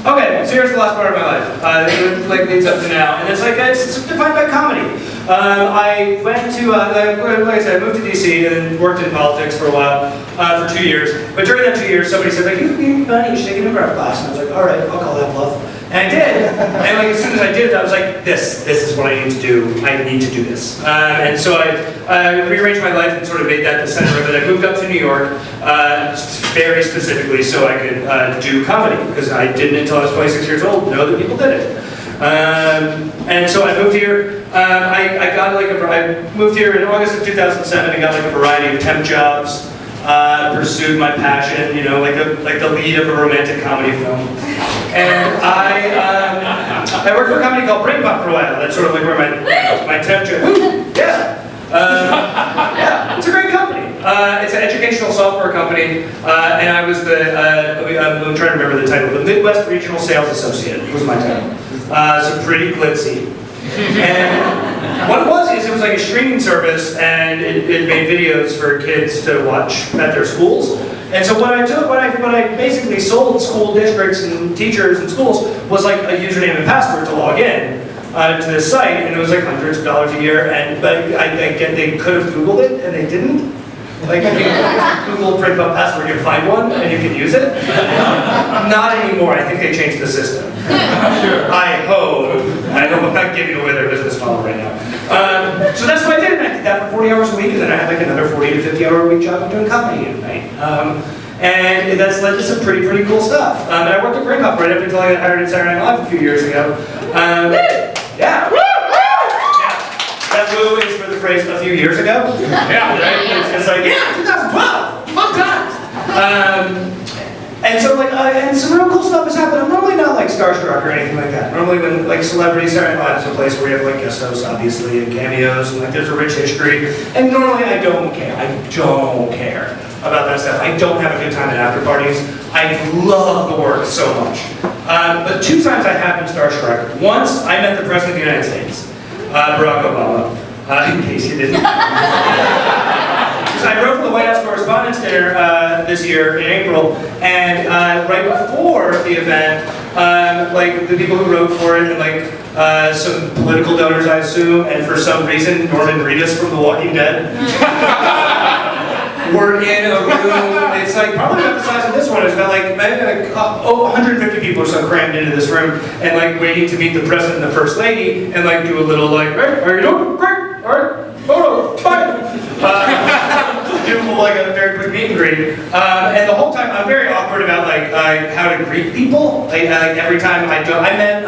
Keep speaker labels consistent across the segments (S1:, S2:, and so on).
S1: Okay, so here's the last part of my life. It like leads up to now, and it's like it's defined by comedy. I went to like I said, I moved to DC and worked in politics for a while, for 2 years. But during that 2 years, somebody said like, you should take an improv class, and I was like, all right, I'll call that bluff. And I did, and like as soon as I did, I was like, this is what I need to do. I need to do this. And so I rearranged my life and sort of made that the center of it. I moved up to New York, very specifically so I could do comedy, because I didn't until I was 26 years old know that people did it. And so I moved here. I moved here in August of 2007. I got like a variety of temp jobs. Pursued my passion, you know, like the lead of a romantic comedy film. And I worked for a company called Brainpop for a while. That's sort of like where my temp job. Yeah. Yeah, it's a great company. It's an educational software company, and I was I'm trying to remember the title, the Midwest Regional Sales Associate was my title. So pretty glitzy. And what it was like a streaming service, and it made videos for kids to watch at their schools. And so what I basically sold school districts and teachers and schools was like a username and password to log in to this site, and it was like hundreds of dollars a year. But I get they could have Googled it and they didn't. Like if you Google Brainpop password, you find one and you can use it. Not anymore. I think they changed the system. I hope. I know I'm not giving away their business model right now. So that's what I did. I did that for 40 hours a week, and then I had like another 40 to 50 hour a week job doing comedy at night. And that's led to some pretty cool stuff. And I worked at Brainpop right up until I got hired at Saturday Night Live a few years ago. Yeah. That woo is for the phrase a few years ago. Yeah, right? It's like, yeah, 2012, fun times. And so like, and some real cool stuff has happened. I'm normally not like starstruck or anything like that. Normally when like celebrities Saturday Night Live is a place where you have like guest hosts, obviously, and cameos, and like there's a rich history. And normally I don't care. I don't care about that stuff. I don't have a good time at after parties. I love the work so much. But 2 times I have been starstruck. Once I met the President of the United States. Barack Obama, in case you didn't. So I wrote for the White House Correspondents' Dinner this year in April, and right before the event, like the people who wrote for it, and like some political donors, I assume, and for some reason, Norman Reedus from The Walking Dead, were in a room. It's like probably about the size of this one. It's about like 150 people or so crammed into this room, and like waiting to meet the president and the first lady, and like do a little like, hey, how are you doing? Great, all right, photo, bye. Do like a very quick meet and greet, and the whole time I'm very awkward about like how to greet people. Like every time I met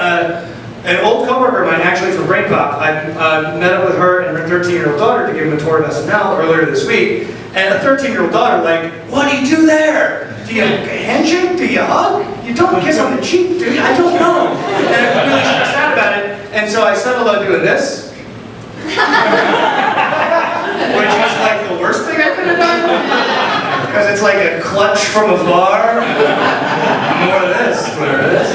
S1: an old coworker of mine, actually from Brainpop. I met up with her and her 13-year-old daughter to give them a tour of SNL earlier this week. And a 13-year-old daughter, like, what do you do there? Do you handshake? Do you hug? You don't kiss on the cheek, do you? I don't know. And I'm really sad about it. And so I settled on doing this. Which is like the worst thing I could have done. Because it's like a clutch from afar. More of this, more of this.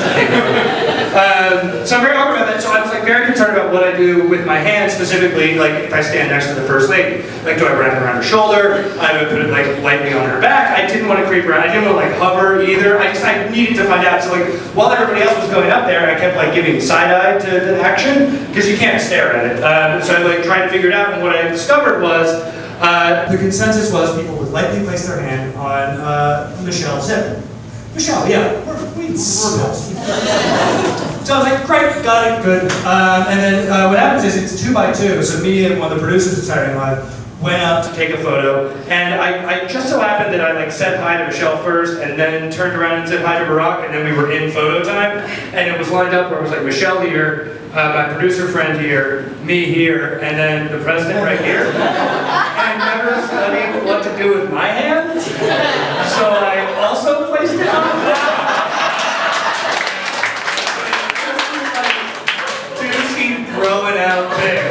S1: So I'm very awkward about that. So I was like very concerned about what I do with my hands, specifically, like if I stand next to the first lady. Like, do I wrap it around her shoulder? I would put it like lightly on her back. I didn't want to creep around. I didn't want to like hover either. I needed to find out. So like while everybody else was going up there, I kept like giving side-eye to the action because you can't stare at it. So I like tried to figure it out, and what I discovered was the consensus was people would lightly place their hand on Michelle's hip. Michelle, yeah, we're So I was like, great, got it, good. And then what happens is it's 2 by 2. So me and one of the producers of Saturday Night Live went out to take a photo, and I just so happened that I like said hi to Michelle first, and then turned around and said hi to Barack, and then we were in photo time, and it was lined up where it was like Michelle here, my producer friend here, me here, and then the president right here. And I never studied what to do with my hands, so I also placed it on that. Throwing out there.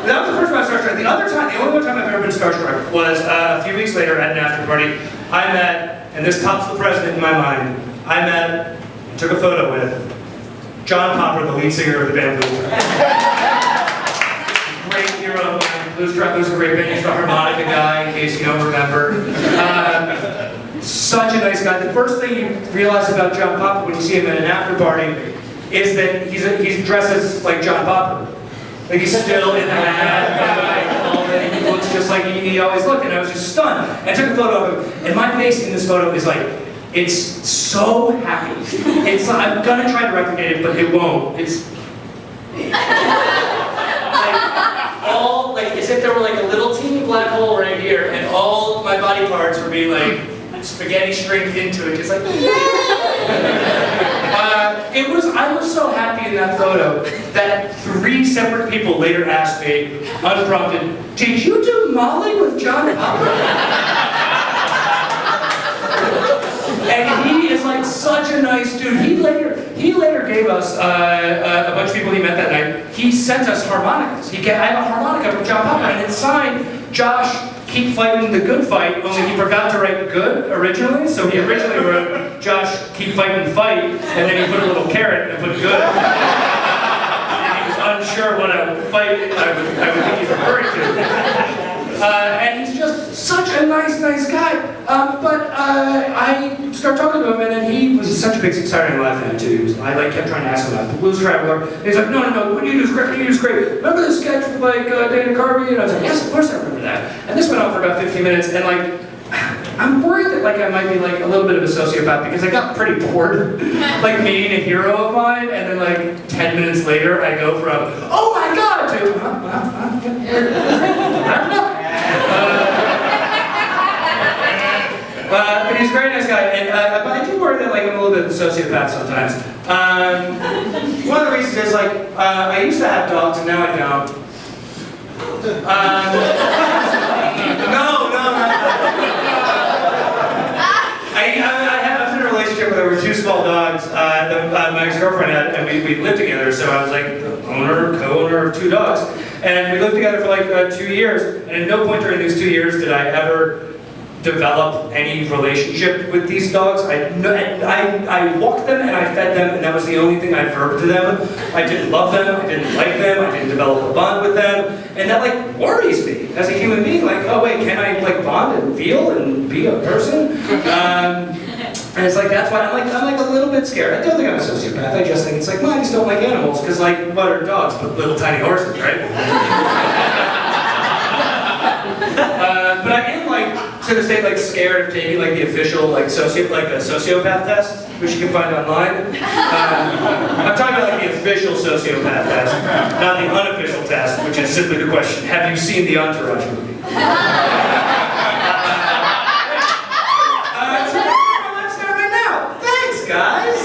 S1: That was the first time I was starstruck. The only other time I've ever been starstruck was a few weeks later at an after party. I met, and this tops the president in my mind, I met, took a photo with John Popper, the lead singer of the band Blue. Great hero of mine. Blues a great band. He's the harmonica guy, in case you don't remember. Such a nice guy. The first thing you realize about John Popper when you see him at an after party is that he dresses like John Popper. Like he's still in the hat, and he looks just like he always looked, and I was just stunned. I took a photo of him, and my face in this photo is like, it's so happy. It's I'm gonna try to replicate it, but it won't. It's like as if there were like a little teeny black hole right here, and all my body parts were being like spaghetti stringed into it, just like I was so happy in that photo that 3 separate people later asked me, unprompted, "Did you do Molly with John Popper?" And he is like such a nice dude. He later gave us a bunch of people he met that night. He sent us harmonicas. I have a harmonica from John Popper, and it's signed Josh. Keep fighting the good fight, only he forgot to write good originally, so he originally wrote Josh, keep fighting the fight, and then he put a little carrot and put good. And he was unsure what I would think he's referring to. And he's just such a nice guy. But I started talking to him, and then he was such a big excited and laughing at it too. I kept trying to ask him about the Blues Traveler. And he's like, no, what you do is great, what you do is great. Remember the sketch with Dana Carvey? And I was like, yes, of course I remember that. And this went on for about 15 minutes, and I'm worried that I might be a little bit of a sociopath because I got pretty bored, being a hero of mine, and then 10 minutes later I go from, oh my god, to, I don't know. But he's a very nice guy, and but I do worry that I'm a little bit of a sociopath sometimes. One of the reasons is I used to have dogs and now I don't. No. I was in a relationship where there were 2 small dogs that my ex-girlfriend had, and we lived together. So I was co-owner of 2 dogs, and we lived together for 2 years. And at no point during these 2 years did I ever develop any relationship with these dogs. I walked them and I fed them, and that was the only thing I verbed to them. I didn't love them, I didn't like them, I didn't develop a bond with them, and that worries me as a human being. Oh wait, can I bond and feel and be a person? And it's that's why I'm a little bit scared. I don't think I'm a sociopath. I just think it's well, I just don't like animals because what are dogs but little tiny horses, right? But I am to this day scared of taking the official sociopath test, which you can find online. I'm talking about the official sociopath test, not the unofficial test, which is simply the question: have you seen the Entourage movie? So let's start right now. Thanks, guys.